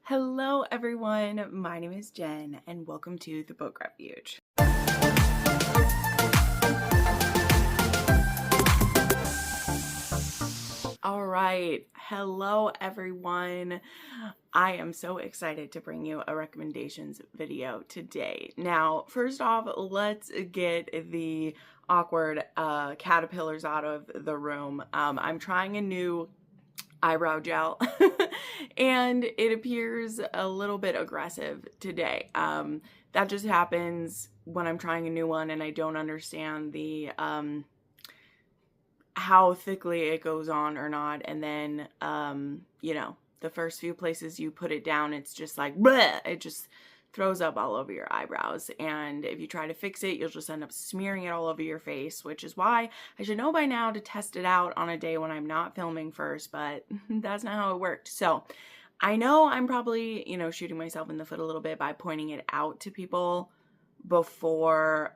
Hello everyone, my name is Jen and welcome to the Book Refuge. All right, hello everyone. I am so excited to bring you a recommendations video today. Now, first off, let's get the awkward caterpillars out of the room. I'm trying a new eyebrow gel and it appears a little bit aggressive today. That just happens when I'm trying a new one and I don't understand the how thickly it goes on or not, and then you know, the first few places you put it down, it's just like bleh, it just throws up all over your eyebrows, and if you try to fix it, you'll just end up smearing it all over your face, which is why I should know by now to test it out on a day when I'm not filming first, but that's not how it worked. So I know I'm probably, you know, shooting myself in the foot a little bit by pointing it out to people before,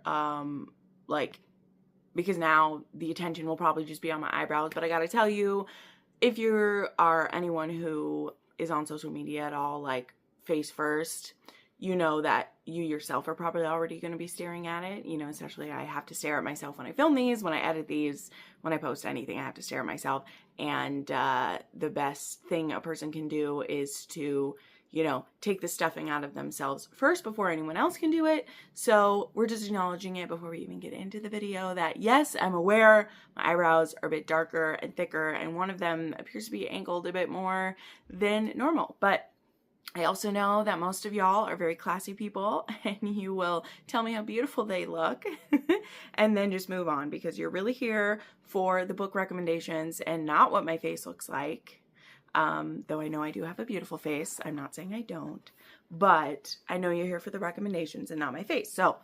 because now the attention will probably just be on my eyebrows. But I gotta tell you, if you are anyone who is on social media at all, like face first, you know that you yourself are probably already going to be staring at it. You know, especially I have to stare at myself when I film these, when I edit these, when I post anything, I have to stare at myself. And the best thing a person can do is to, you know, take the stuffing out of themselves first before anyone else can do it. So we're just acknowledging it before we even get into the video that yes, I'm aware my eyebrows are a bit darker and thicker, and one of them appears to be angled a bit more than normal. But I also know that most of y'all are very classy people and you will tell me how beautiful they look and then just move on, because you're really here for the book recommendations and not what my face looks like. Though I know I do have a beautiful face. I'm not saying I don't, but I know you're here for the recommendations and not my face. So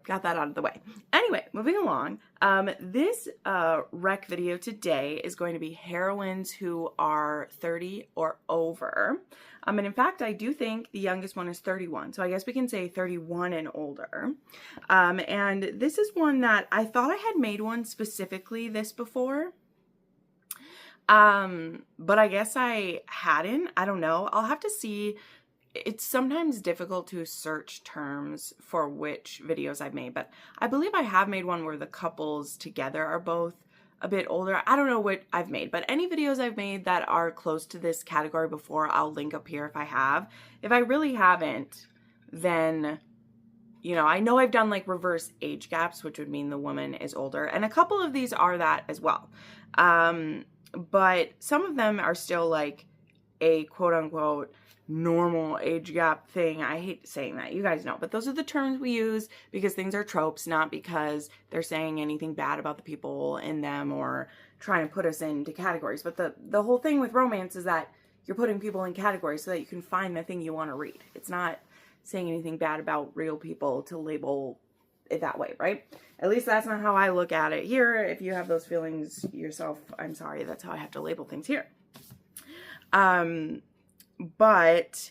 got that out of the way. Anyway, moving along. This rec video today is going to be heroines who are 30 or over. And in fact, I do think the youngest one is 31. So I guess we can say 31 and older. And this is one that I thought I had made one specifically this before. But I guess I hadn't. I don't know. I'll have to see. It's sometimes difficult to search terms for which videos I've made, but I believe I have made one where the couples together are both a bit older. I don't know what I've made, but any videos I've made that are close to this category before, I'll link up here if I have. If I really haven't, then, you know I've done like reverse age gaps, which would mean the woman is older, and a couple of these are that as well. But some of them are still like a quote-unquote normal age gap thing. I hate saying that, you guys know, but those are the terms we use because things are tropes, not because they're saying anything bad about the people in them or trying to put us into categories. But the whole thing with romance is that you're putting people in categories so that you can find the thing you want to read. It's not saying anything bad about real people to label it that way, right? At least that's not how I look at it here. If you have those feelings yourself, I'm sorry, that's how I have to label things here. But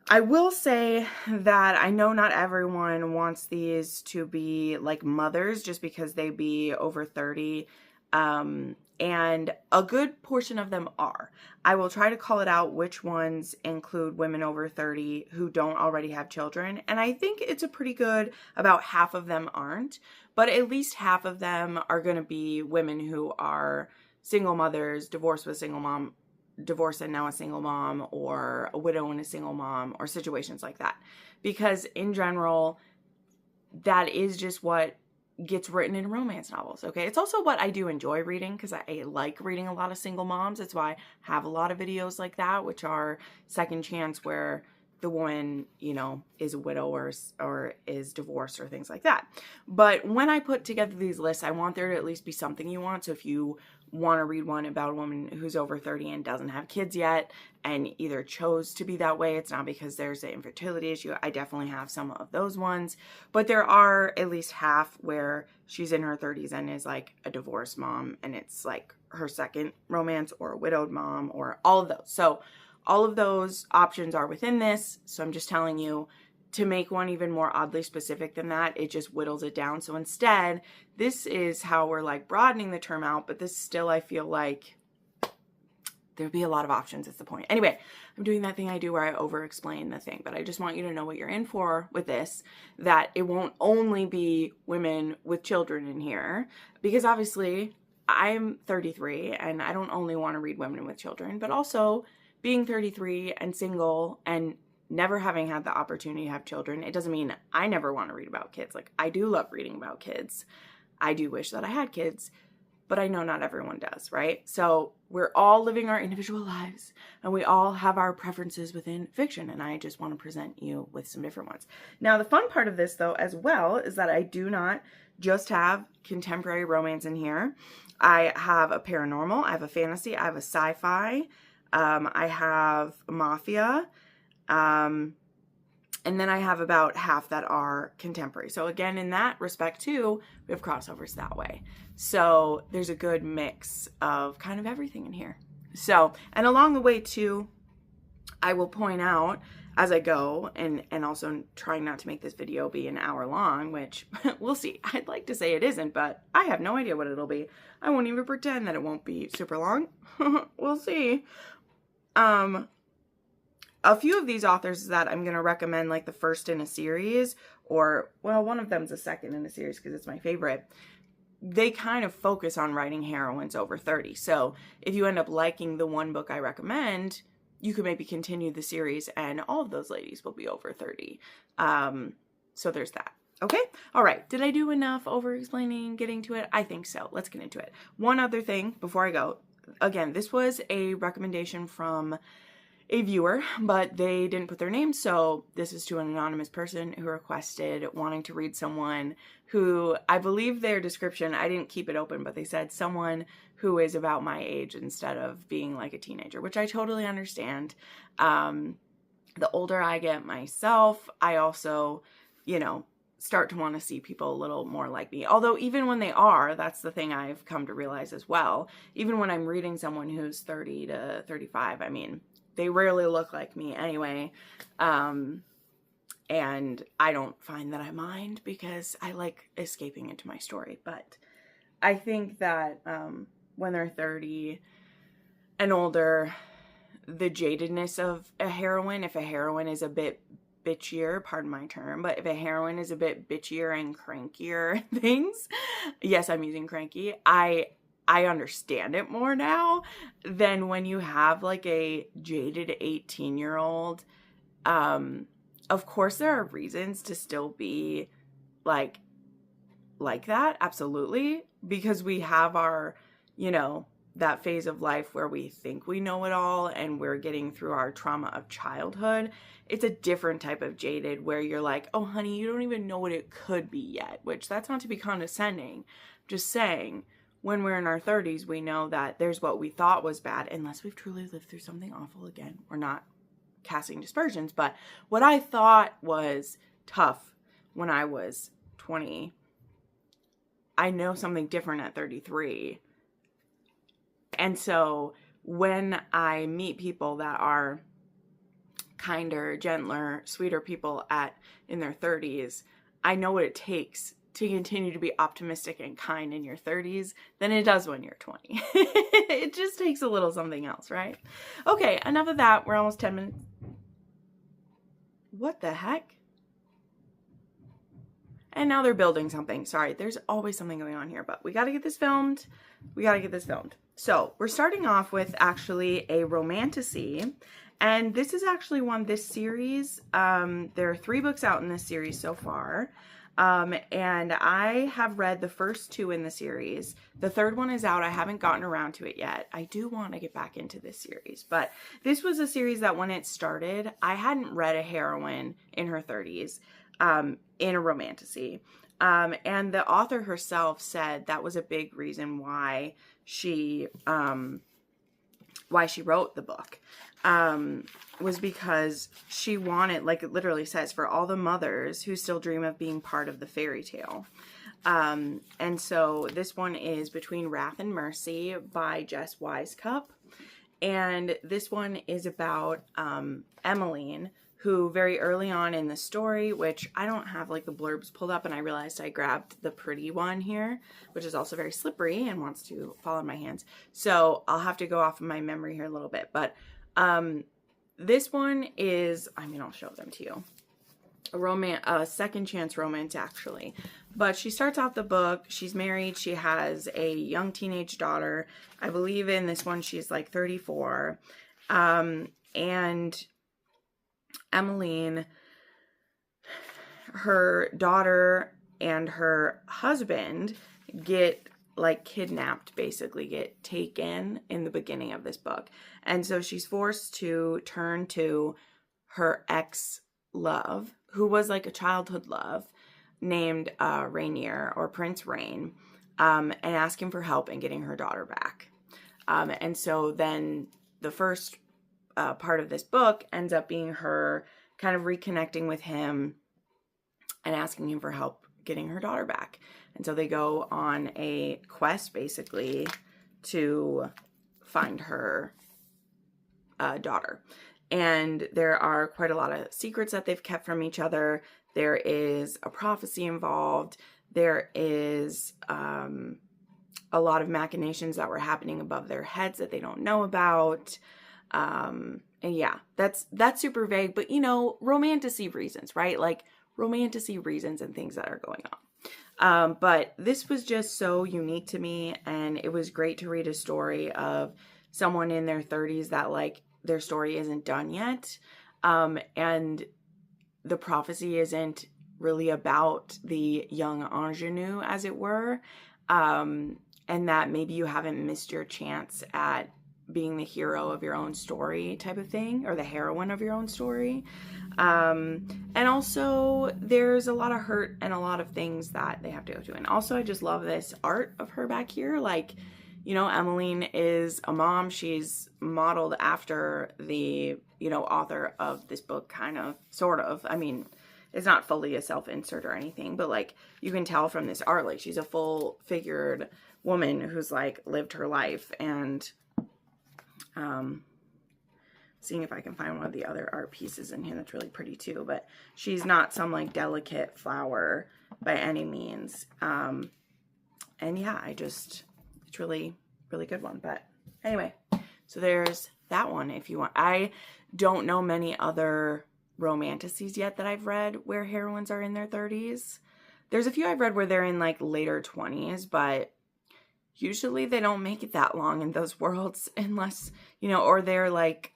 I will say that I know not everyone wants these to be like mothers just because they be over 30. And a good portion of them are. I will try to call it out which ones include women over 30 who don't already have children. And I think it's a pretty good, about half of them aren't, but at least half of them are going to be women who are single mothers, divorced with a single mom, divorced and now a single mom, or a widow and a single mom, or situations like that. Because in general, that is just what gets written in romance novels, okay? It's also what I do enjoy reading because I like reading a lot of single moms. That's why I have a lot of videos like that, which are second chance where the woman, you know, is a widow or is divorced or things like that. But when I put together these lists, I want there to at least be something you want. So if you want to read one about a woman who's over 30 and doesn't have kids yet and either chose to be that way, it's not because there's an infertility issue. I definitely have some of those ones, but there are at least half where she's in her 30s and is like a divorced mom and it's like her second romance, or a widowed mom, or all of those. So all of those options are within this. So I'm just telling you, to make one even more oddly specific than that, it just whittles it down. So instead, this is how we're like broadening the term out, but this still, I feel like, there'd be a lot of options. It's the point. Anyway, I'm doing that thing I do where I over-explain the thing, but I just want you to know what you're in for with this, that it won't only be women with children in here, because obviously I'm 33 and I don't only want to read women with children, but also being 33 and single and never having had the opportunity to have children, it doesn't mean I never want to read about kids. Like, I do love reading about kids. I do wish that I had kids, but I know not everyone does, right? So we're all living our individual lives and we all have our preferences within fiction, and I just want to present you with some different ones. Now, the fun part of this, though, as well, is that I do not just have contemporary romance in here. I have a paranormal, I have a fantasy, I have a sci-fi, I have mafia, and then I have about half that are contemporary. So again, in that respect too, we have crossovers that way. So there's a good mix of kind of everything in here. So, and along the way too, I will point out as I go, and also trying not to make this video be an hour long, which we'll see. I'd like to say it isn't, but I have no idea what it'll be. I won't even pretend that it won't be super long. We'll see. A few of these authors that I'm going to recommend, like the first in a series, or, well, one of them's a second in a series because it's my favorite. They kind of focus on writing heroines over 30. So if you end up liking the one book I recommend, you could maybe continue the series and all of those ladies will be over 30. So there's that. Okay. All right. Did I do enough over explaining, getting to it? I think so. Let's get into it. One other thing before I go. Again, this was a recommendation from a viewer, but they didn't put their name, so this is to an anonymous person who requested wanting to read someone who, I believe their description, I didn't keep it open, but they said someone who is about my age instead of being like a teenager, which I totally understand. The older I get myself, I also, you know, start to want to see people a little more like me. Although even when they are, that's the thing I've come to realize as well. Even when I'm reading someone who's 30 to 35, I mean, they rarely look like me anyway. And I don't find that I mind because I like escaping into my story. But I think that when they're 30 and older, the jadedness of a heroine, if a heroine is a bit bitchier, pardon my term, but if a heroine is a bit bitchier and crankier things, yes, I'm using cranky, I understand it more now than when you have like a jaded 18-year-old. Of course there are reasons to still be like that. Absolutely. Because we have our, you know, that phase of life where we think we know it all and we're getting through our trauma of childhood. It's a different type of jaded where you're like, oh honey, you don't even know what it could be yet, which that's not to be condescending. Just saying, when we're in our 30s, we know that there's what we thought was bad, unless we've truly lived through something awful. Again, we're not casting dispersions, but what I thought was tough when I was 20, I know something different at 33. And so when I meet people that are kinder, gentler, sweeter people in their 30s, I know what it takes to continue to be optimistic and kind in your 30s than it does when you're 20. It just takes a little something else, right? Okay, enough of that. We're almost 10 minutes. What the heck? And now they're building something. Sorry, there's always something going on here, but we got to get this filmed. So we're starting off with actually a romantasy. And this is actually this series. There are 3 books out in this series so far. And I have read the first 2 in the series. The third one is out. I haven't gotten around to it yet. I do want to get back into this series, but this was a series that when it started, I hadn't read a heroine in her 30s, in a romantasy. And the author herself said that was a big reason why she wrote the book. Was because she wanted, like it literally says, for all the mothers who still dream of being part of the fairy tale. And so this one is Between Wrath and Mercy by Jess Wisecup. And this one is about Emmeline, who very early on in the story, which I don't have like the blurbs pulled up, and I realized I grabbed the pretty one here, which is also very slippery and wants to fall in my hands. So I'll have to go off of my memory here a little bit. But this one is, I mean, I'll show them to you. A second chance romance, actually. But she starts off the book, she's married, she has a young teenage daughter. I believe in this one she's like 34. And Emmeline, her daughter and her husband get like kidnapped, basically get taken in the beginning of this book. And so she's forced to turn to her ex-love, who was like a childhood love, named Rainier, or Prince Rain, and ask him for help in getting her daughter back. And so then the first part of this book ends up being her kind of reconnecting with him and asking him for help getting her daughter back. And so they go on a quest, basically, to find her daughter. And there are quite a lot of secrets that they've kept from each other. There is a prophecy involved. There is a lot of machinations that were happening above their heads that they don't know about. And yeah, that's super vague, but you know, romantasy reasons, right? Like romantasy reasons and things that are going on. But this was just so unique to me, and it was great to read a story of someone in their 30s that like their story isn't done yet. And the prophecy isn't really about the young ingenue, as it were. And that maybe you haven't missed your chance at being the hero of your own story type of thing, or the heroine of your own story. And also there's a lot of hurt and a lot of things that they have to go to. And also I just love this art of her back here. Like, you know, Emmeline is a mom. She's modeled after the, you know, author of this book, kind of, sort of. I mean, it's not fully a self-insert or anything, but like you can tell from this art, like she's a full-figured woman who's like lived her life. And seeing if I can find one of the other art pieces in here that's really pretty too, but she's not some like delicate flower by any means. And yeah, it's really, really good one. But anyway, so there's that one if you want. I don't know many other romantasies yet that I've read where heroines are in their 30s. There's a few I've read where they're in like later 20s, but usually they don't make it that long in those worlds unless, you know, or they're like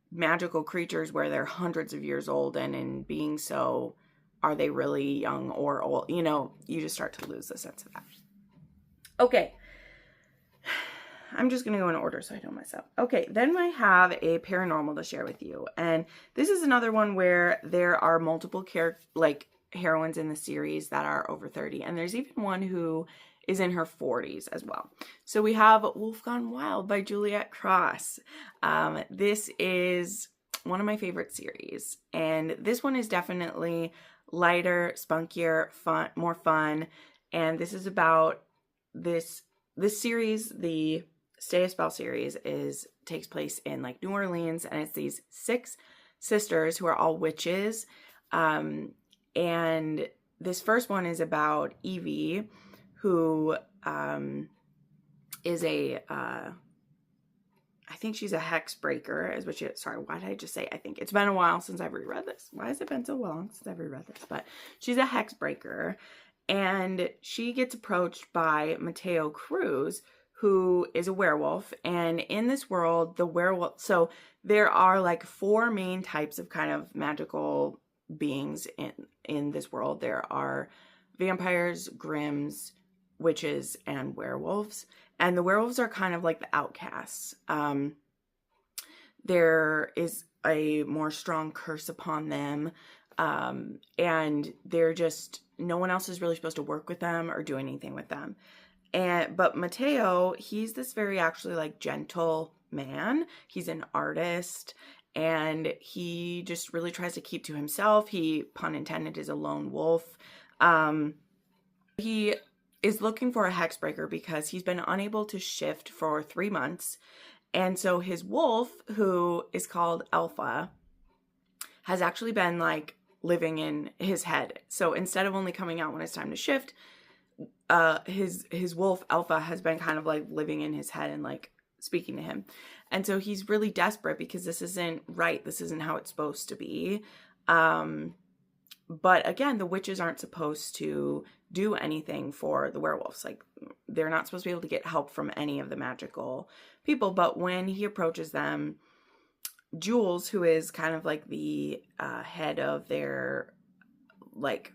magical creatures where they're hundreds of years old, and in being so, are they really young or old? You know, you just start to lose the sense of that. Okay. I'm just going to go in order so I don't mess up. Okay, then I have a paranormal to share with you. And this is another one where there are multiple heroines in the series that are over 30. And there's even one who is in her 40s as well. So we have Wolf Gone Wild by Juliet Cross. This is one of my favorite series. And this one is definitely lighter, spunkier, fun, more fun. And this is about this series, the Stay a Spell series, takes place in like New Orleans, and it's these 6 sisters who are all witches. And this first one is about Evie, who is I think she's a hex breaker, is what sorry, why did I just say I think? It's been a while since I've reread this. Why has it been so long since I've reread this? But she's a hex breaker, and she gets approached by Mateo Cruz, who is a werewolf. And in this world, the werewolf, so there are like 4 main types of kind of magical beings in this world. There are vampires, grims, witches, and werewolves. And the werewolves are kind of like the outcasts. There is a more strong curse upon them. And they're just, no one else is really supposed to work with them or do anything with them. But Mateo, he's this very actually like gentle man. He's an artist, and he just really tries to keep to himself. He, pun intended, is a lone wolf. He is looking for a hexbreaker because he's been unable to shift for 3 months, And so his wolf, who is called Alpha, has actually been like living in his head. So instead of only coming out when it's time to shift, his wolf Alpha has been kind of like living in his head and like speaking to him. And so he's really desperate because this isn't right. This isn't how it's supposed to be. But again, the witches aren't supposed to do anything for the werewolves. Like, they're not supposed to be able to get help from any of the magical people. But when he approaches them, Jules, who is kind of like the head of their, like,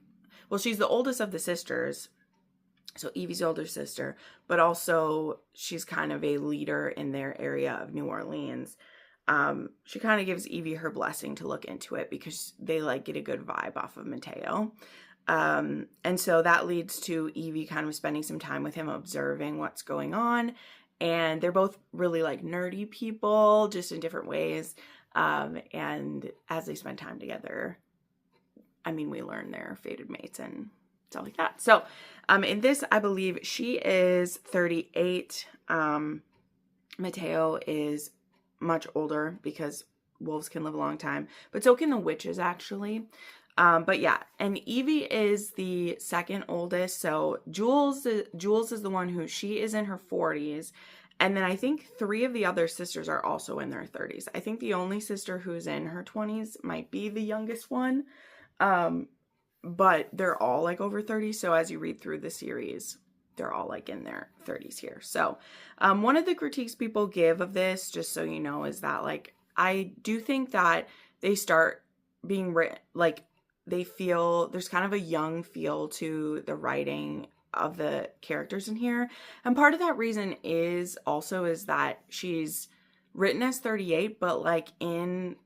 well, she's the oldest of the sisters. So Evie's older sister, but also she's kind of a leader in their area of New Orleans. She kind of gives Evie her blessing to look into it because they like get a good vibe off of Mateo. And so that leads to Evie kind of spending some time with him, observing what's going on. And they're both really like nerdy people, just in different ways. And as they spend time together, I mean, we learn they're fated mates and stuff like that. So, in this, I believe she is 38. Mateo is much older because wolves can live a long time, but so can the witches actually. But yeah, and Evie is the second oldest. So Jules is the one who, she is in her 40s. And then I think 3 of the other sisters are also in their 30s. I think the only sister who's in her 20s might be the youngest one. But they're all like over 30. So as you read through the series, they're all like in their 30s here. So one of the critiques people give of this, just so you know, is that like, I do think that they start being written, like they feel there's kind of a young feel to the writing of the characters in here. And part of that reason is that she's written as 38, but like in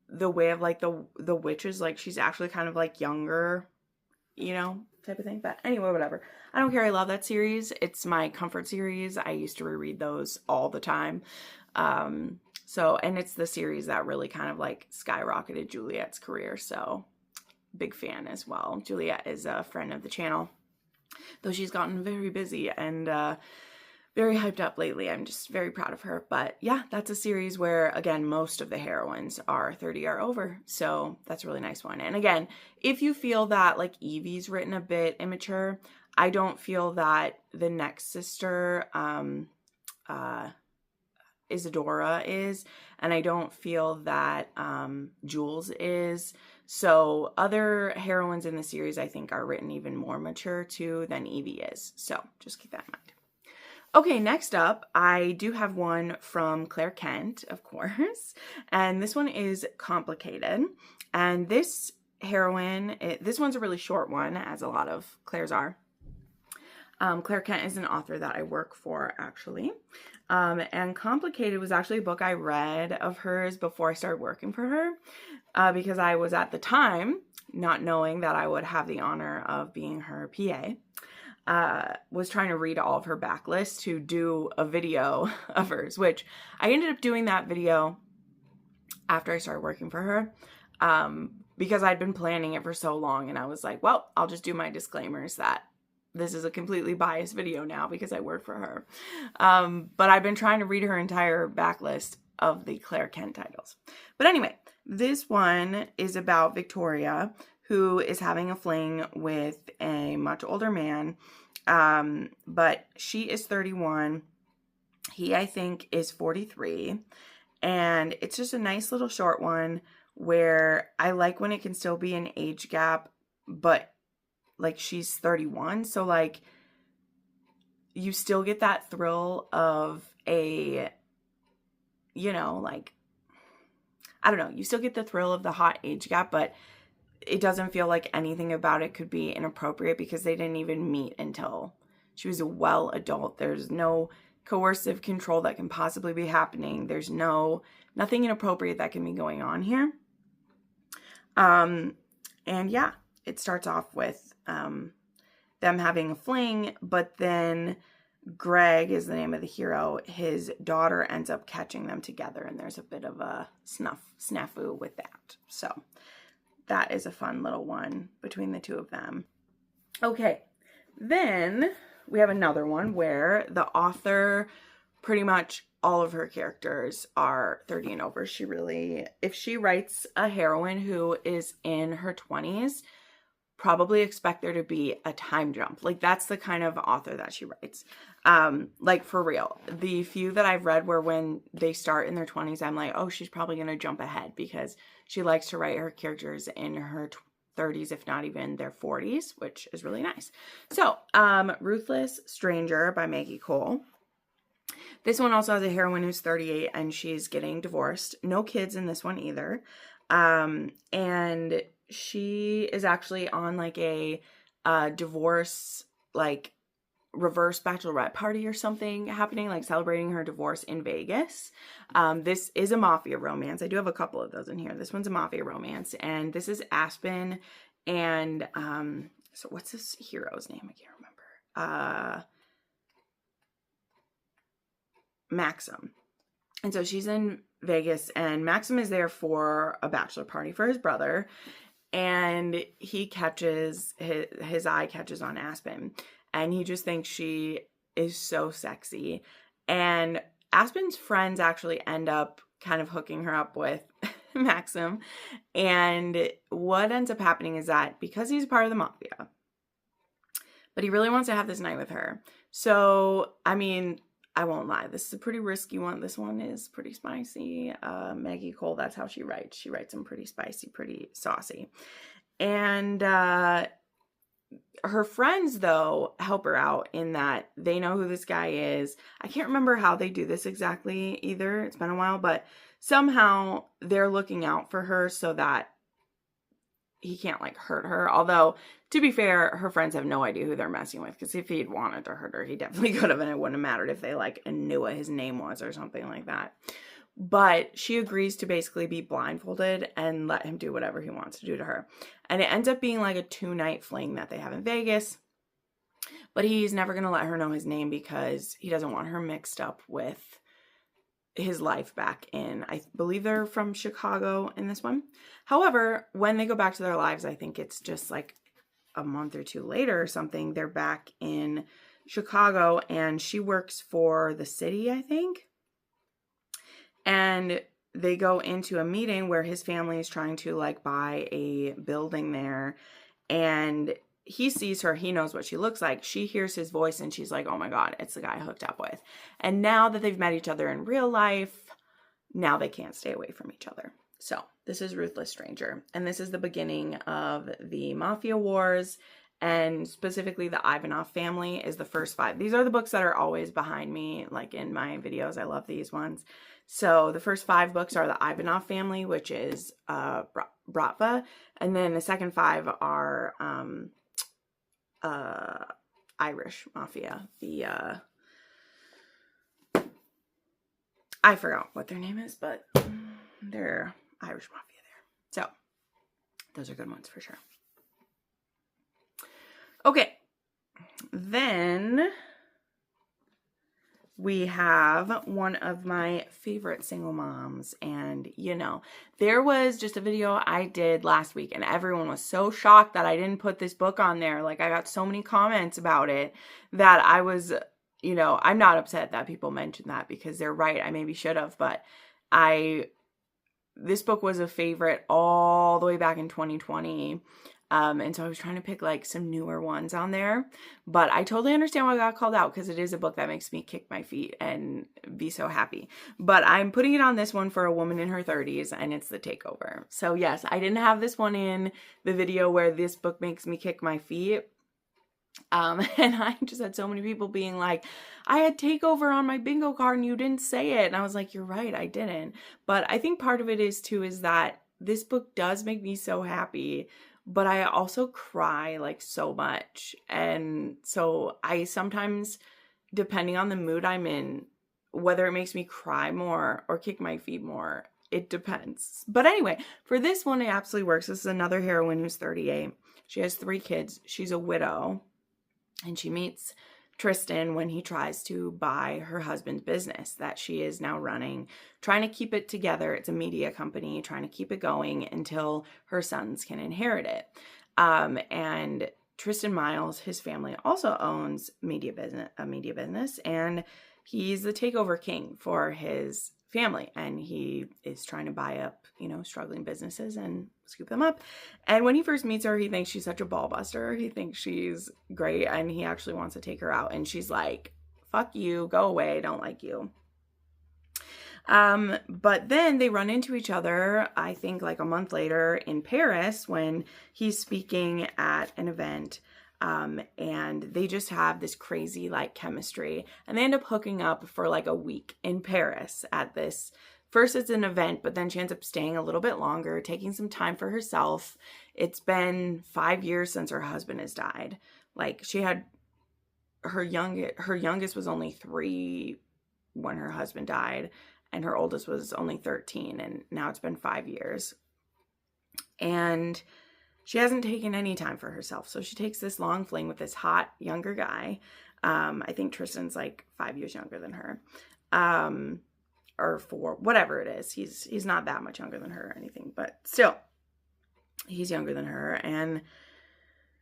the way of like the witches, like she's actually kind of like younger, you know, type of thing. But anyway, whatever. I don't care. I love that series. It's my comfort series. I used to reread those all the time. So, and it's the series that really kind of like skyrocketed Juliet's career. So big fan as well. Juliet is a friend of the channel, though she's gotten very busy and, very hyped up lately. I'm just very proud of her. But yeah, that's a series where, again, most of the heroines are 30 or over. So that's a really nice one. And again, if you feel that like Evie's written a bit immature, I don't feel that the next sister, Isadora is. And I don't feel that Jules is. So other heroines in the series, I think, are written even more mature too than Evie is. So just keep that in mind. Okay, next up, I do have one from Claire Kent, of course, and this one is Complicated. And this heroine, this one's a really short one, as a lot of Claire's are. Claire Kent is an author that I work for, actually. And Complicated was actually a book I read of hers before I started working for her, because I was at the time not knowing that I would have the honor of being her PA. Was trying to read all of her backlist to do a video of hers, which I ended up doing that video after I started working for her, because I'd been planning it for so long, and I was like, well, I'll just do my disclaimers that this is a completely biased video now because I work for her. But I've been trying to read her entire backlist of the Claire Kent titles. But anyway, this one is about Victoria, who is having a fling with a much older man. But she is 31. He, I think, is 43. And it's just a nice little short one where I like when it can still be an age gap, but like she's 31. So like you still get that thrill of a, you know, like, I don't know, you still get the thrill of the hot age gap, but it doesn't feel like anything about it could be inappropriate because they didn't even meet until she was a well adult. There's no coercive control that can possibly be happening. There's nothing inappropriate that can be going on here. And yeah, it starts off with them having a fling, but then Greg is the name of the hero. His daughter ends up catching them together, and there's a bit of a snafu with that. So that is a fun little one between the two of them. Okay, then we have another one where the author pretty much all of her characters are 30 and over. If she writes a heroine who is in her 20s, probably expect there to be a time jump. Like, that's the kind of author that she writes. Like, for real. The few that I've read where when they start in their 20s, I'm like, oh, she's probably going to jump ahead, because she likes to write her characters in her 30s, if not even their 40s, which is really nice. So, Ruthless Stranger by Maggie Cole. This one also has a heroine who's 38 and she's getting divorced. No kids in this one either. And she is actually on like a divorce, like reverse bachelorette party or something happening, like celebrating her divorce in Vegas. This is a mafia romance. I do have a couple of those in here. This one's a mafia romance, and this is Aspen and so what's this hero's name? I can't remember. Maxim. And so she's in Vegas, and Maxim is there for a bachelor party for his brother, and he catches his eye catches on Aspen, and he just thinks she is so sexy. And Aspen's friends actually end up kind of hooking her up with Maxim. And what ends up happening is that because he's part of the mafia, but he really wants to have this night with her. So, I mean, I won't lie, this is a pretty risky one. This one is pretty spicy. Maggie Cole, that's how she writes. She writes them pretty spicy, pretty saucy. And her friends, though, help her out in that they know who this guy is. I can't remember how they do this exactly either. It's been a while, but somehow they're looking out for her so that he can't, like, hurt her. Although, to be fair, her friends have no idea who they're messing with, because if he'd wanted to hurt her, he definitely could have, and it wouldn't have mattered if they, like, knew what his name was or something like that. But she agrees to basically be blindfolded and let him do whatever he wants to do to her. And it ends up being like a 2-night fling that they have in Vegas. But he's never going to let her know his name because he doesn't want her mixed up with his life back in, I believe they're from Chicago in this one. However, when they go back to their lives, I think it's just like a month or two later or something, they're back in Chicago, and she works for the city, I think. And they go into a meeting where his family is trying to, like, buy a building there, and he sees her. He knows what she looks like. She hears his voice, and she's like, oh my God, it's the guy I hooked up with. And now that they've met each other in real life, now they can't stay away from each other. So this is Ruthless Stranger, and this is the beginning of the Mafia Wars, and specifically the Ivanov family is the first 5. These are the books that are always behind me, like in my videos. I love these ones. So the first 5 books are the Ivanov family, which is Bratva, and then the second 5 are Irish Mafia. I forgot what their name is, but they're Irish Mafia there. So those are good ones for sure. Okay, then we have one of my favorite single moms, and you know, there was just a video I did last week and everyone was so shocked that I didn't put this book on there. Like, I got so many comments about it that I was, you know, I'm not upset that people mentioned that, because they're right, I maybe should have, but this book was a favorite all the way back in 2020. And so I was trying to pick like some newer ones on there, but I totally understand why I got called out, because it is a book that makes me kick my feet and be so happy. But I'm putting it on this one for a woman in her 30s, and it's The Takeover. So yes, I didn't have this one in the video where this book makes me kick my feet. And I just had so many people being like, I had Takeover on my bingo card and you didn't say it. And I was like, you're right, I didn't. But I think part of it is too, is that this book does make me so happy, but I also cry like so much. And so I sometimes, depending on the mood I'm in, whether it makes me cry more or kick my feet more, it depends. But anyway, for this one, it absolutely works. This is another heroine who's 38. She has 3 kids. She's a widow. And she meets Tristan when he tries to buy her husband's business that she is now running, trying to keep it together. It's a media company, trying to keep it going until her sons can inherit it. And Tristan Miles, his family also owns a media business, and he's the takeover king for his family, and he is trying to buy up, struggling businesses and scoop them up. And when he first meets her, he thinks she's such a ball buster. He thinks she's great, and he actually wants to take her out. And she's like, fuck you, go away, I don't like you. But then they run into each other, I think like a month later in Paris when he's speaking at an event. And they just have this crazy like chemistry, and they end up hooking up for like a week in Paris at this. First it's an event, but then she ends up staying a little bit longer, taking some time for herself. It's been 5 years since her husband has died. Like she had her youngest was only 3 when her husband died, and her oldest was only 13, and now it's been 5 years. And she hasn't taken any time for herself. So she takes this long fling with this hot younger guy. I think Tristan's like 5 years younger than her. Or 4, whatever it is. He's not that much younger than her or anything, but still, he's younger than her. And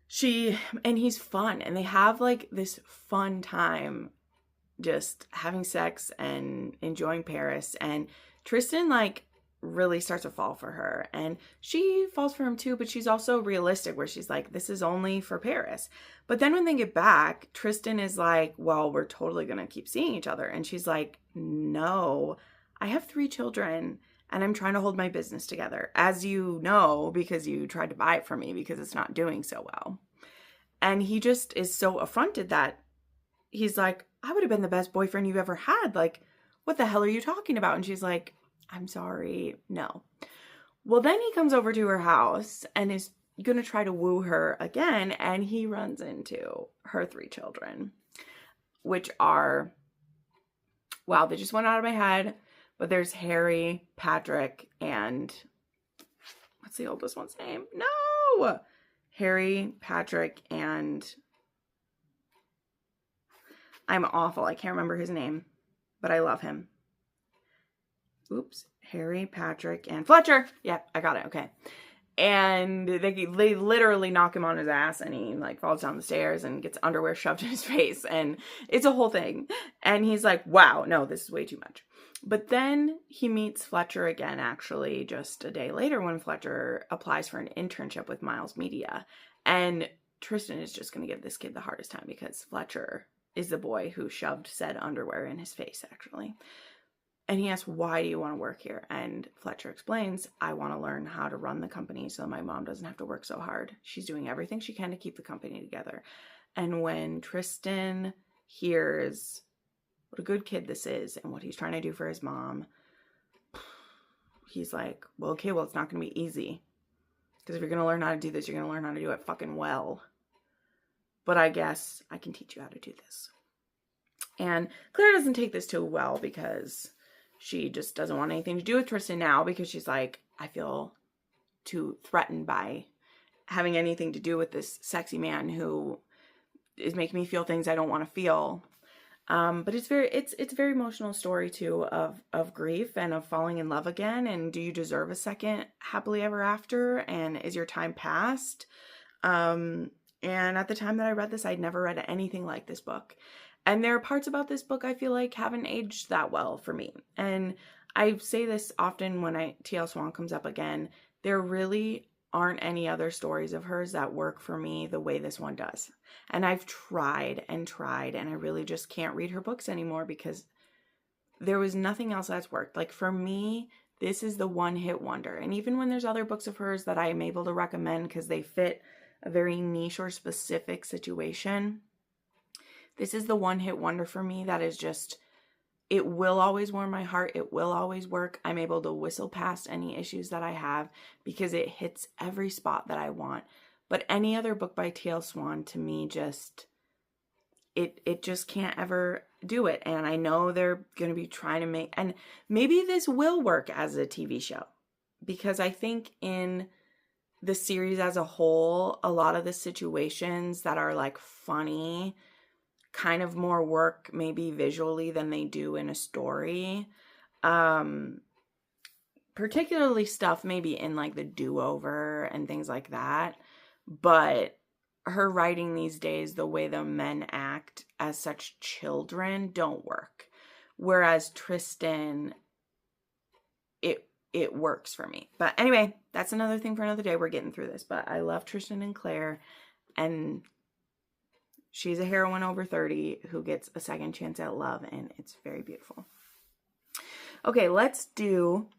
he's fun. And they have like this fun time just having sex and enjoying Paris. And Tristan like really starts to fall for her, and she falls for him too, but she's also realistic where she's like, this is only for Paris. But then when they get back, Tristan is like, well, we're totally gonna keep seeing each other. And she's like, no, I have 3 children and I'm trying to hold my business together, as you know, because you tried to buy it from me because it's not doing so well. And he just is so affronted that he's like, I would have been the best boyfriend you ever had. Like, what the hell are you talking about? And she's like, I'm sorry, no. Well, then he comes over to her house and is going to try to woo her again, and he runs into her 3 children, which are, wow, they just went out of my head, but there's Harry, Patrick, and what's the oldest one's name? No! Harry, Patrick, and I'm awful. I can't remember his name, but I love him. Oops, Harry, Patrick, and Fletcher. Yeah, I got it. Okay. And they literally knock him on his ass, and he like falls down the stairs and gets underwear shoved in his face, and it's a whole thing. And he's like, wow, no, this is way too much. But then he meets Fletcher again, actually, just a day later when Fletcher applies for an internship with Miles Media. And Tristan is just going to give this kid the hardest time because Fletcher is the boy who shoved said underwear in his face, actually. And he asks, why do you want to work here? And Fletcher explains, I want to learn how to run the company so my mom doesn't have to work so hard. She's doing everything she can to keep the company together. And when Tristan hears what a good kid this is and what he's trying to do for his mom, he's like, well, okay, well, it's not going to be easy. Because if you're going to learn how to do this, you're going to learn how to do it fucking well. But I guess I can teach you how to do this. And Claire doesn't take this too well because she just doesn't want anything to do with Tristan now, because she's like, I feel too threatened by having anything to do with this sexy man who is making me feel things I don't want to feel. But it's a very emotional story too of grief and of falling in love again. And do you deserve a second happily ever after? And is your time past? And at the time that I read this, I'd never read anything like this book. And there are parts about this book I feel like haven't aged that well for me. And I say this often when T.L. Swan comes up again. There really aren't any other stories of hers that work for me the way this one does. And I've tried, and I really just can't read her books anymore because there was nothing else that's worked. Like for me, this is the one-hit wonder. And even when there's other books of hers that I am able to recommend because they fit a very niche or specific situation, this is the one-hit wonder for me that is just, it will always warm my heart. It will always work. I'm able to whistle past any issues that I have because it hits every spot that I want. But any other book by T.L. Swan, to me, just, it just can't ever do it. And I know they're going to be trying to make, and maybe this will work as a TV show, because I think in the series as a whole, a lot of the situations that are like funny kind of more work maybe visually than they do in a story. Particularly stuff maybe in like the do-over and things like that. But her writing these days, the way the men act as such children don't work. Whereas Tristan, it works for me. But anyway, that's another thing for another day. We're getting through this. But I love Tristan and Claire. And she's a heroine over 30 who gets a second chance at love. And it's very beautiful. Okay, let's do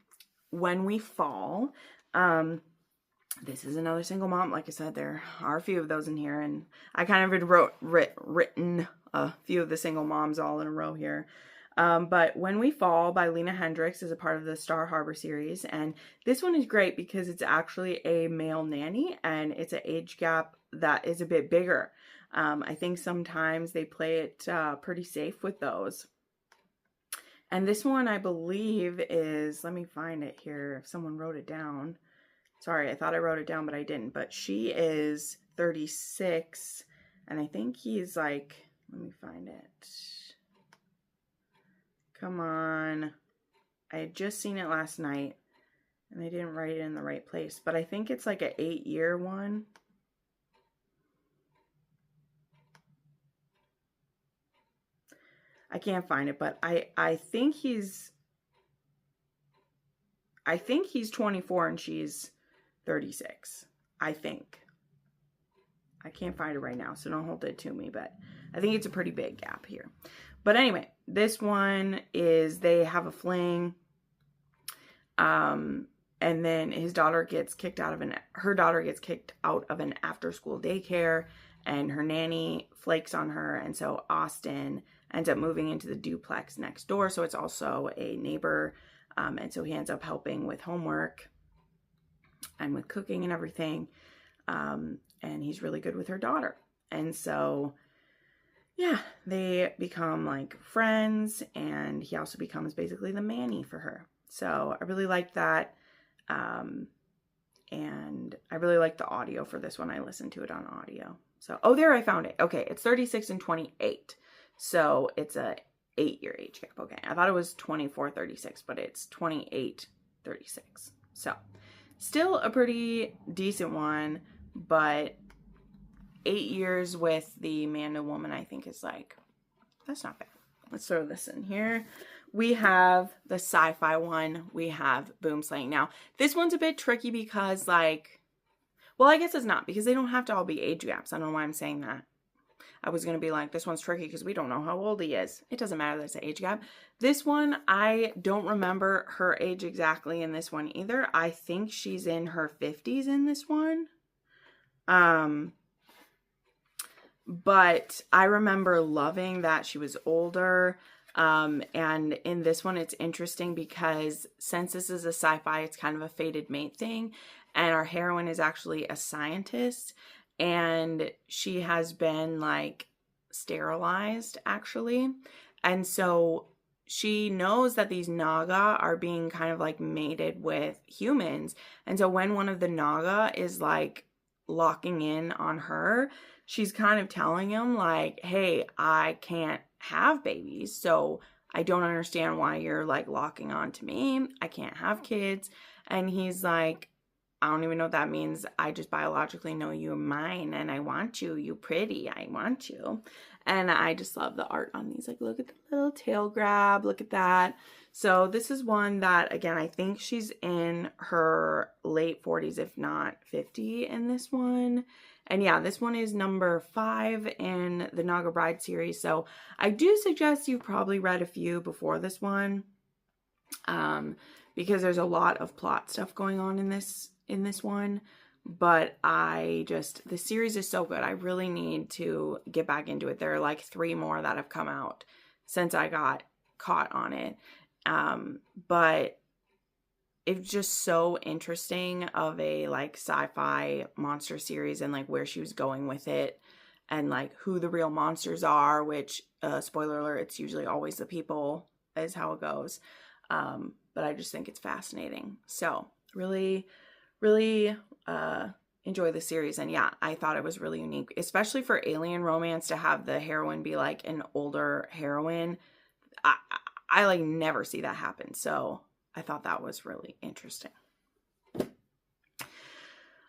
When We Fall. This is another single mom. Like I said, there are a few of those in here. And I kind of had written a few of the single moms all in a row here. But When We Fall by Lena Hendricks is a part of the Star Harbor series. And this one is great because it's actually a male nanny and it's an age gap that is a bit bigger. I think sometimes they play it pretty safe with those. And this one, I believe, is, let me find it here. If someone wrote it down. Sorry, I thought I wrote it down, but I didn't. But she is 36. And I think he's like, let me find it. Come on. I had just seen it last night and I didn't write it in the right place, but I think it's like an 8-year one. I can't find it, but I think he's 24 and she's 36. I think. I can't find it right now, so don't hold it to me, but I think it's a pretty big gap here. But anyway, this one is they have a fling, and then her daughter gets kicked out of an after-school daycare, and her nanny flakes on her, and so Austin ends up moving into the duplex next door, so it's also a neighbor, and so he ends up helping with homework and with cooking and everything, and he's really good with her daughter, and so yeah, they become like friends, and he also becomes basically the manny for her. So I really like that. And I really like the audio for this one. I listened to it on audio. So, oh, there I found it. Okay, it's 36 and 28. So it's a 8-year age gap. Okay, I thought it was 24-36, but it's 28-36. So still a pretty decent one, but 8 years with the man and woman, I think, is like, that's not bad. Let's throw this in here. We have the sci-fi one. We have Boomslang. Now, this one's a bit tricky because, like, well, I guess it's not, because they don't have to all be age gaps. I don't know why I'm saying that. I was going to be like, this one's tricky because we don't know how old he is. It doesn't matter that it's an age gap. This one, I don't remember her age exactly in this one either. I think she's in her 50s in this one. But I remember loving that she was older. And in this one, it's interesting because since this is a sci-fi, it's kind of a fated mate thing. And our heroine is actually a scientist. And she has been like sterilized actually. And so she knows that these Naga are being kind of like mated with humans. And so when one of the Naga is like locking in on her, she's kind of telling him like, hey, I can't have babies, so I don't understand why you're like locking on to me. I can't have kids. And he's like, I don't even know what that means. I just biologically know you're mine and I want you. You pretty. I want you. And I just love the art on these. Like, look at the little tail grab. Look at that. So this is one that, again, I think she's in her late 40s, if not 50 in this one. And yeah, this one is number 5 in the Naga Bride series. So I do suggest you've probably read a few before this one, because there's a lot of plot stuff going on in this one. But the series is so good. I really need to get back into it. There are like 3 more that have come out since I got caught on it. But it's just so interesting of a like sci-fi monster series and like where she was going with it and like who the real monsters are, which spoiler alert, it's usually always the people is how it goes. But I just think it's fascinating. So really, really enjoy the series. And yeah, I thought it was really unique, especially for alien romance, to have the heroine be like an older heroine. I like never see that happen. So I thought that was really interesting.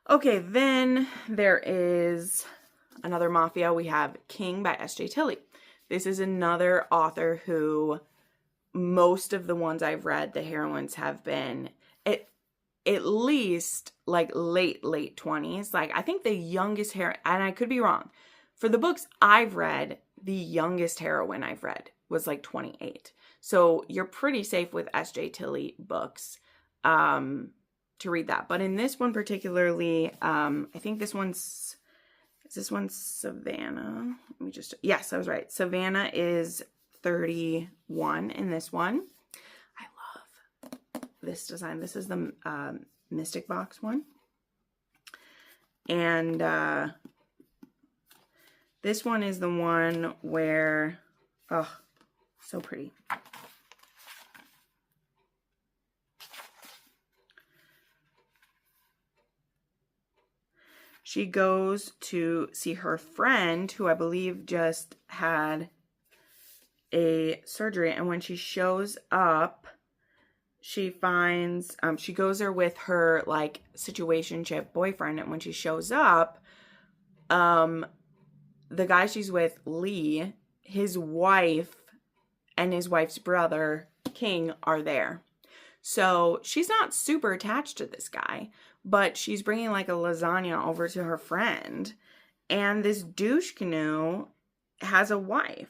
Okay, then there is another mafia. We have King by S.J. Tilley. This is another author who most of the ones I've read, the heroines have been at least like late 20s. Like I think the youngest heroine, and I could be wrong, for the books I've read, the youngest heroine I've read was like 28. So you're pretty safe with S.J. Tilley books to read that. But in this one particularly, I think is this one Savannah? Let me just, yes, I was right. Savannah is 31 in this one. I love this design. This is the Mystic Box one. And this one is the one where, oh, so pretty. She goes to see her friend, who I believe just had a surgery. And when she shows up, she finds, she goes there with her, like, situationship boyfriend. And when she shows up, the guy she's with, Lee, his wife and his wife's brother, King, are there. So she's not super attached to this guy, but she's bringing like a lasagna over to her friend. And this douche canoe has a wife.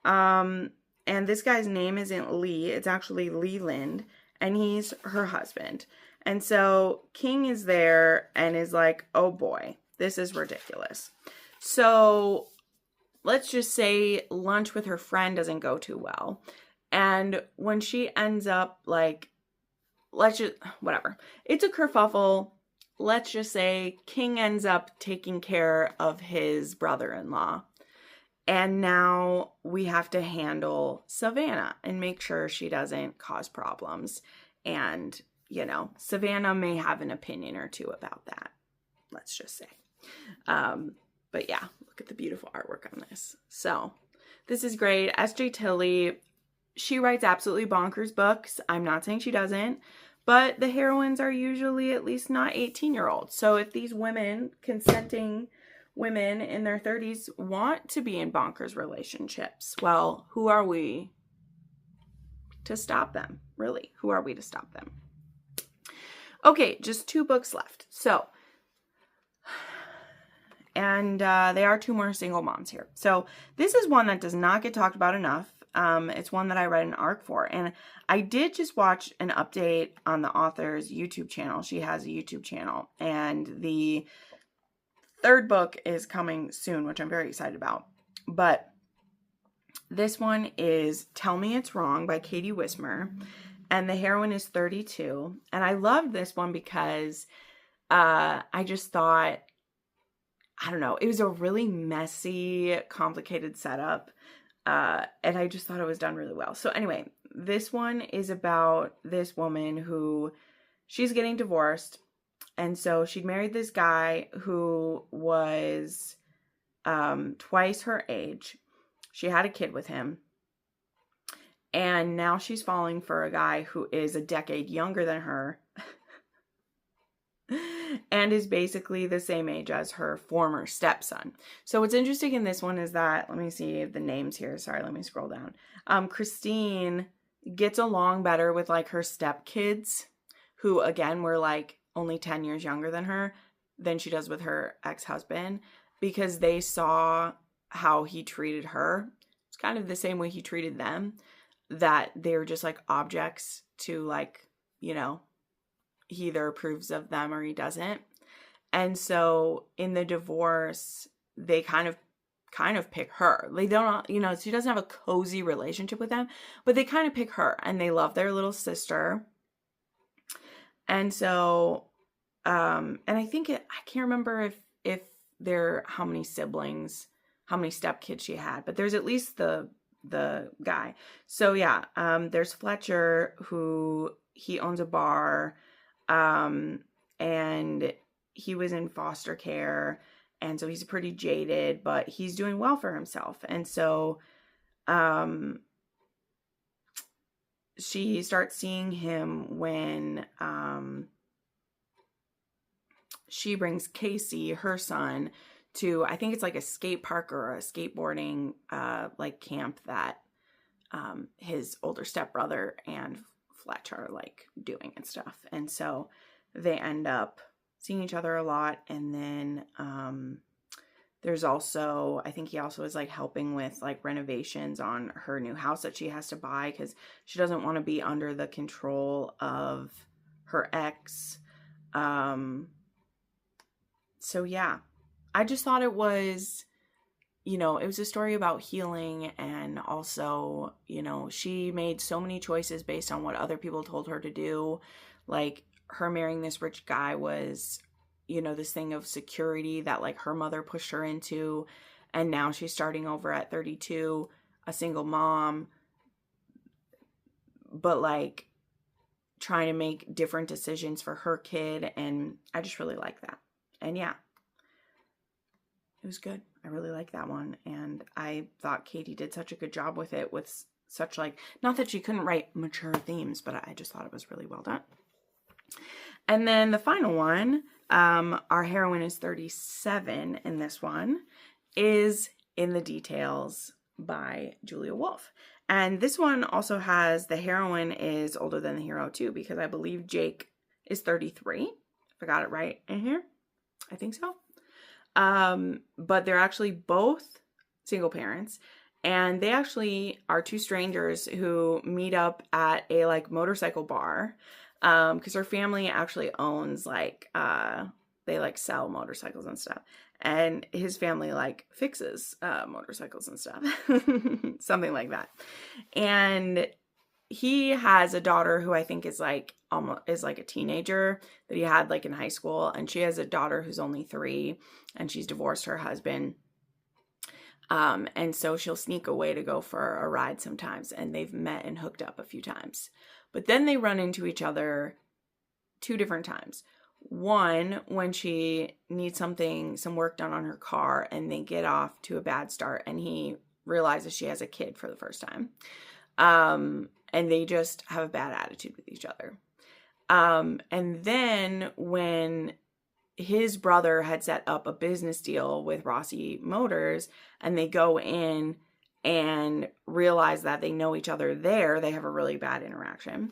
And this guy's name isn't Lee. It's actually Leland. And he's her husband. And so King is there and is like, oh boy, this is ridiculous. So let's just say lunch with her friend doesn't go too well. And when she ends up like, whatever. It's a kerfuffle. Let's just say King ends up taking care of his brother-in-law. And now we have to handle Savannah and make sure she doesn't cause problems. And, you know, Savannah may have an opinion or two about that. Let's just say. But yeah, look at the beautiful artwork on this. So this is great. S.J. Tilley, she writes absolutely bonkers books. I'm not saying she doesn't. But the heroines are usually at least not 18-year-olds. So if these women, consenting women in their 30s, want to be in bonkers relationships, well, who are we to stop them? Really, who are we to stop them? Okay, just 2 books left. So, and they are 2 more single moms here. So this is one that does not get talked about enough. It's one that I read an arc for, and I did just watch an update on the author's YouTube channel. She has a YouTube channel, and the 3rd book is coming soon, which I'm very excited about. But this one is Tell Me It's Wrong by Katie Wismer, and the heroine is 32. And I loved this one because I just thought, I don't know, it was a really messy, complicated setup. And I just thought it was done really well. So anyway, this one is about this woman who, she's getting divorced. And so she'd married this guy who was twice her age. She had a kid with him. And now she's falling for a guy who is a decade younger than her. And is basically the same age as her former stepson. So what's interesting in this one is that, let me see the names here. Sorry, let me scroll down. Christine gets along better with like her stepkids, who again were like only 10 years younger than her, than she does with her ex-husband, because they saw how he treated her. It's kind of the same way he treated them, that they were just like objects to, like, you know, he either approves of them or he doesn't. And so in the divorce, they kind of pick her. They don't, you know, she doesn't have a cozy relationship with them, but they kind of pick her, and they love their little sister. And so, and I think I can't remember if there, how many siblings, how many stepkids she had, but there's at least the guy. So yeah, there's Fletcher, who he owns a bar, and he was in foster care, and so he's pretty jaded, but he's doing well for himself. And so she starts seeing him when she brings Casey, her son, to, I think it's like a skate park or a skateboarding like camp that his older stepbrother and Fletch are like doing and stuff. And so they end up seeing each other a lot. And then there's also, I think he also is like helping with like renovations on her new house that she has to buy because she doesn't want to be under the control of her ex. So yeah, I just thought it was, you know, it was a story about healing, and also, you know, she made so many choices based on what other people told her to do. Like her marrying this rich guy was, you know, this thing of security that like her mother pushed her into. And now she's starting over at 32, a single mom, but like trying to make different decisions for her kid. And I just really like that. And yeah, it was good. I really like that one. And I thought Katie did such a good job with it, with such like, not that she couldn't write mature themes, but I just thought it was really well done. And then the final one, our heroine is 37 in this one, is In the Details by Julia Wolf. And this one also has, the heroine is older than the hero too, because I believe Jake is 33. If I got it right in here. I think so. But they're actually both single parents, and they actually are two strangers who meet up at a like motorcycle bar. Because her family actually owns like, they like sell motorcycles and stuff. And his family like fixes motorcycles and stuff. Something like that. And he has a daughter who I think is like almost is like a teenager that he had like in high school. And she has a daughter who's only 3, and she's divorced her husband. And so she'll sneak away to go for a ride sometimes. And they've met and hooked up a few times. But then they run into each other 2 different times. One, when she needs some work done on her car, and they get off to a bad start, and he realizes she has a kid for the first time. And they just have a bad attitude with each other. And then when his brother had set up a business deal with Rossi Motors, and they go in and realize that they know each other there, they have a really bad interaction.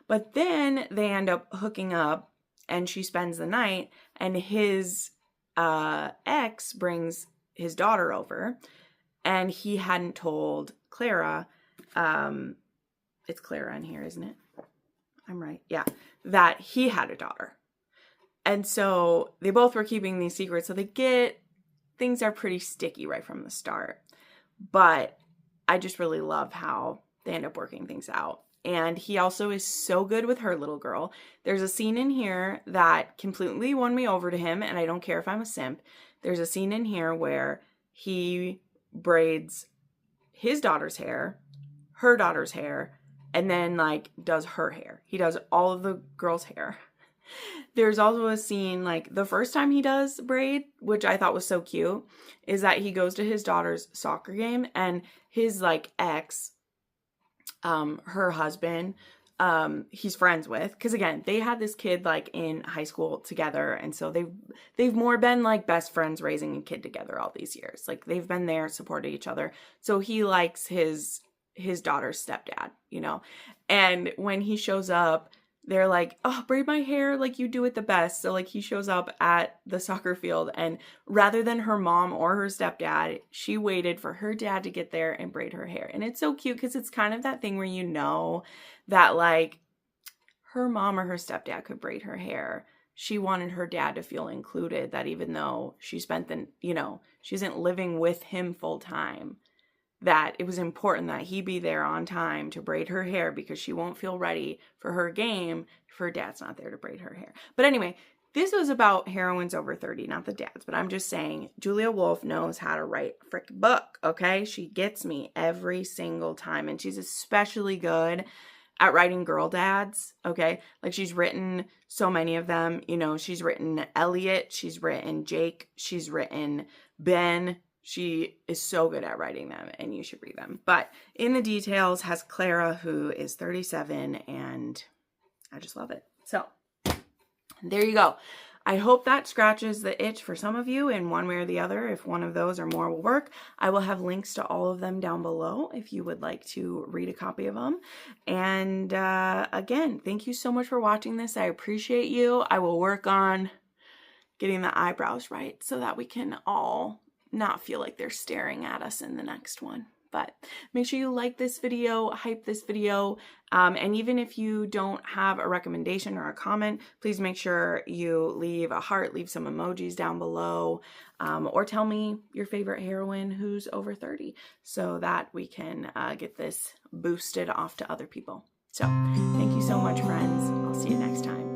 But then they end up hooking up, and she spends the night, and his ex brings his daughter over, and he hadn't told Clara, it's Clara in here, isn't it? I'm right. Yeah. That he had a daughter. And so they both were keeping these secrets. So things are pretty sticky right from the start. But I just really love how they end up working things out. And he also is so good with her little girl. There's a scene in here that completely won me over to him, and I don't care if I'm a simp. There's a scene in here where he braids his daughter's hair, her daughter's hair, and then like does her hair. He does all of the girl's hair. There's also a scene like the first time he does braid, which I thought was so cute, is that he goes to his daughter's soccer game, and his like ex, her husband, he's friends with, because again, they had this kid like in high school together, and so they've more been like best friends raising a kid together all these years. Like they've been there, supported each other. So he likes his daughter's stepdad, you know. And when he shows up, they're like, oh, braid my hair like you do it the best. So like he shows up at the soccer field, and rather than her mom or her stepdad, she waited for her dad to get there and braid her hair. And it's so cute because it's kind of that thing where you know that like her mom or her stepdad could braid her hair. She wanted her dad to feel included, that even though she spent she isn't living with him full time, that it was important that he be there on time to braid her hair, because she won't feel ready for her game if her dad's not there to braid her hair. But anyway, this was about heroines over 30, not the dads. But I'm just saying, Julia Wolf knows how to write a freaking book, okay? She gets me every single time. And she's especially good at writing girl dads, okay? Like she's written so many of them. You know, she's written Elliot, she's written Jake, she's written Ben. She is so good at writing them, and you should read them. But In the Details has Clara, who is 37, and I just love it. So there you go. I hope that scratches the itch for some of you in one way or the other. If one of those or more will work, I will have links to all of them down below if you would like to read a copy of them. And again, thank you so much for watching this. I appreciate you. I will work on getting the eyebrows right so that we can all not feel like they're staring at us in the next one. But make sure you like this video, hype this video, and even if you don't have a recommendation or a comment, please make sure you leave a heart, leave some emojis down below, or tell me your favorite heroine who's over 30 so that we can get this boosted off to other people. So thank you so much, friends. I'll see you next time.